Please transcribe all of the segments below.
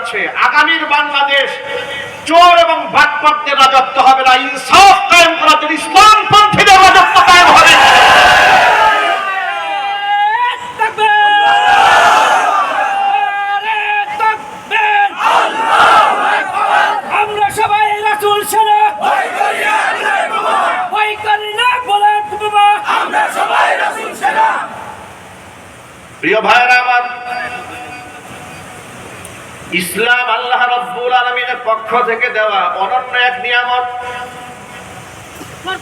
যাচ্ছে, আগামীর বাংলাদেশ চোর এবং বাটপারদের রাজত্ব হবে না, ইনসাফ কায়েম করার জন্য ইসলামপন্থীদের রাজত্ব কায়েম হবে। আমরা সবাই রাসূল সেনা ভয় করি না বলে বাবা, আমরা সবাই রাসূল সেনা। প্রিয় ভাইরা আমার, ইসলাম আল্লাহ রাব্বুল আলামিনের পক্ষ থেকে দেওয়া অনন্য এক নিয়ামত।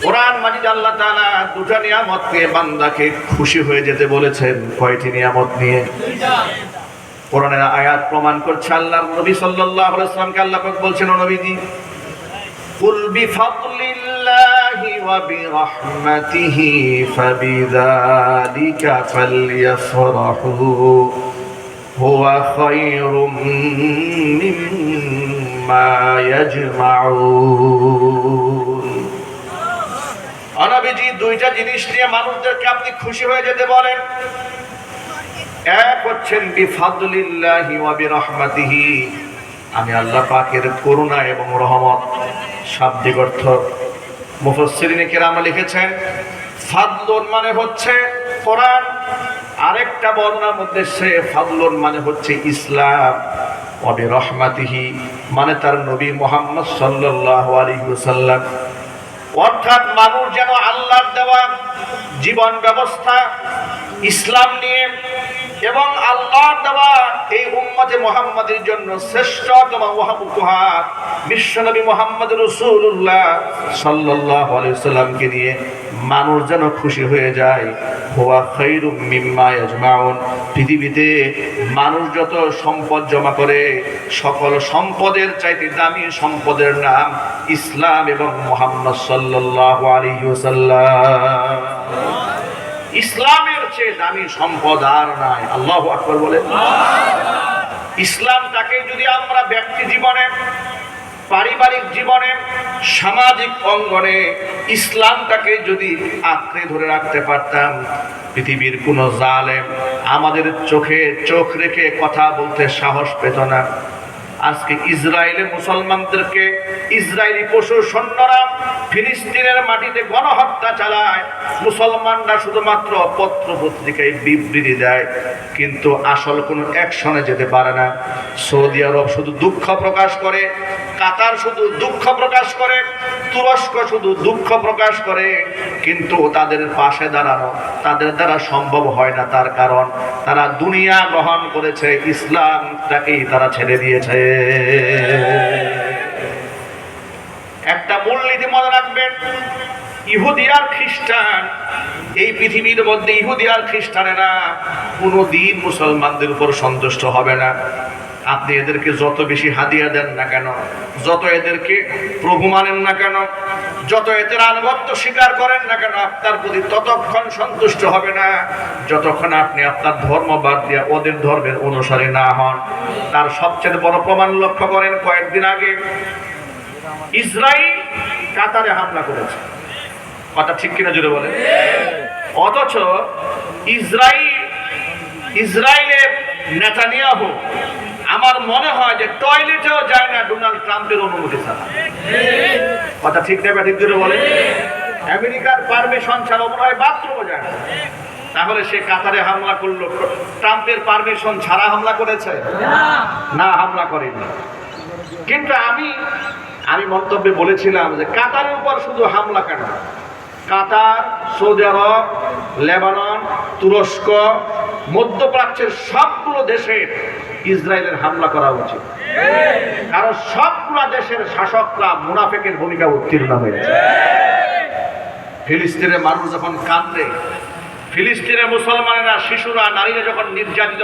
কোরআন মাজিদ আল্লাহ তাআলা দুটো নিয়ামতকে বান্দাকে খুশি হয়ে যেতে বলেছেন। কয়টি নিয়ামত নিয়ে? কোরআনের আয়াত প্রমাণ করছে। আল্লাহর নবী সাল্লাল্লাহু আলাইহি ওয়াসাল্লামকে আল্লাহ পাক বলছেন, ও নবীজি, কুল বিফাদলিল্লাহি ওয়া বিরহমাতিহি ফাবিযালিকা ফালইফরাহু হুয়া খায়রুম মিম্মা ইয়াজমাউন। নবীজি দুইটা জিনিস নিয়ে মানুষদেরকে আপনি খুশি হয়ে যেতে বলেন। এক হচ্ছেন বিফাদলিল্লাহি ওয়া বিরহমাতিহি, আমি আল্লাহ পাকের করুণা এবং রহমত। শাব্দিক অর্থ মুফাসসিরিনে কেরাম লিখেছেন, ফাদলুন মানে হচ্ছে কোরআন, আরেকটা বর্ণনার মধ্যে সে ফাদলুন মানে হচ্ছে ইসলাম, ওয়া বিরহমাতিহি মানে তার নবী মুহাম্মদ সাল্লাল্লাহু আলাইহি ওয়াসাল্লাম। অর্থাৎ মানুষ যেন আল্লাহর দেওয়া জীবন ব্যবস্থা ইসলাম নিয়ে এবং আল্লাহর দেওয়া এই উম্মতে মুহাম্মাদের জন্য শ্রেষ্ঠতম উপহার বিশ্বনবী মুহাম্মদ রাসূলুল্লাহ সাল্লাল্লাহু আলাইহি ওয়াসাল্লামকে নিয়ে মানুষ যেন খুশি হয়ে যায়। হুয়া খায়রুম মিম্মা ইয়াজমাউন, পৃথিবীতে মানুষ যত সম্পদ জমা করে সকল সম্পদের চাইতে দামি সম্পদের নাম ইসলাম এবং মুহাম্মদ সাল্লাল্লাহু আলাইহি ওয়াসাল্লাম। ইসলামের চেয়ে দামি সম্পদ আর নাই। আল্লাহু আকবার বলে। ইসলামটাকে যদি আমরা ব্যক্তি জীবনে, পারিবারিক জীবনে, সামাজিক অঙ্গনে ইসলামটাকে যদি আঁকড়ে ধরে রাখতে পারতাম, পৃথিবীর কোন জালেম আমাদের চোখে চোখ রেখে কথা বলতে সাহস পেত না। আজকে ইসরায়েলে মুসলমানদেরকে ইসরায়েলি পশু সৈন্যরা ফিলিস্তিনের মাটিতে গণহত্যা চালায়, মুসলমানরা শুধুমাত্র পত্র পত্রিকায় বিবৃতি দেয়, কিন্তু আসল কোনো অ্যাকশনে যেতে পারে না। সৌদি আরব শুধু দুঃখ প্রকাশ করে, কাতার শুধু দুঃখ প্রকাশ করে, তুরস্ক শুধু দুঃখ প্রকাশ করে, কিন্তু তাদের পাশে দাঁড়ানো তাদের দ্বারা সম্ভব হয় না। তার কারণ তারা দুনিয়া গ্রহণ করেছে, ইসলামটাকেই তারা ছেড়ে দিয়েছে। একটা মূলনীতি মনে রাখবেন, ইহুদি আর খ্রিস্টান, এই পৃথিবীর মধ্যে ইহুদি আর খ্রিস্টানেরা কোনোদিন মুসলমানদের উপর সন্তুষ্ট হবে না। আপনি এদেরকে যত বেশি হাদিয়া দেন না কেন, যত এদেরকে প্রভু মানেন না কেন, যত এদের আনুগত্য স্বীকার করেন না কেন, আপনার প্রতি ততক্ষণ সন্তুষ্ট হবে না যতক্ষণ আপনি আপনার ধর্ম বাদ দিয়ে ওদের ধর্মের অনুসারী না হন। তার সবচেয়ে বড় প্রমাণ লক্ষ্য করেন, কয়েকদিন আগে ইসরায়েল কাতারে হামলা করেছে। কথা ঠিক কিনা জুড়ে বলে। অথচ ইসরায়েলের নেতানিয়াহু আমার মনে হয় যে টয়লেটেও যায় না ডোনাল্ড ট্রাম্পের অনুমতি ছাড়া। কথা ঠিক না ঠিক জুড়ে বলে। আমেরিকার পারমিশন ছাড়া মনে হয় বাথরুমও যায় না। তাহলে সে কাতারে হামলা করলো ট্রাম্পের পারমিশন ছাড়া হামলা করেছে? না, হামলা করেনি। কিন্তু আমি মন্তব্যে বলেছিলাম যে কাতারের উপর শুধু হামলা কেন, কাতার, সৌদি আরব, লেবানন, তুরস্ক, মধ্যপ্রাচ্যের সবগুলো দেশে ইসরায়েলের হামলা করা উচিত। কারণ সবগুলো দেশের শাসকরা মুনাফিকের ভূমিকা উত্তীর্ণ হয়েছে। ফিলিস্তিনের মানুষ যখন কাঁদে, ফিলিস্তিনের মুসলমানেরা, শিশুরা, নারীরা যখন নির্যাতিত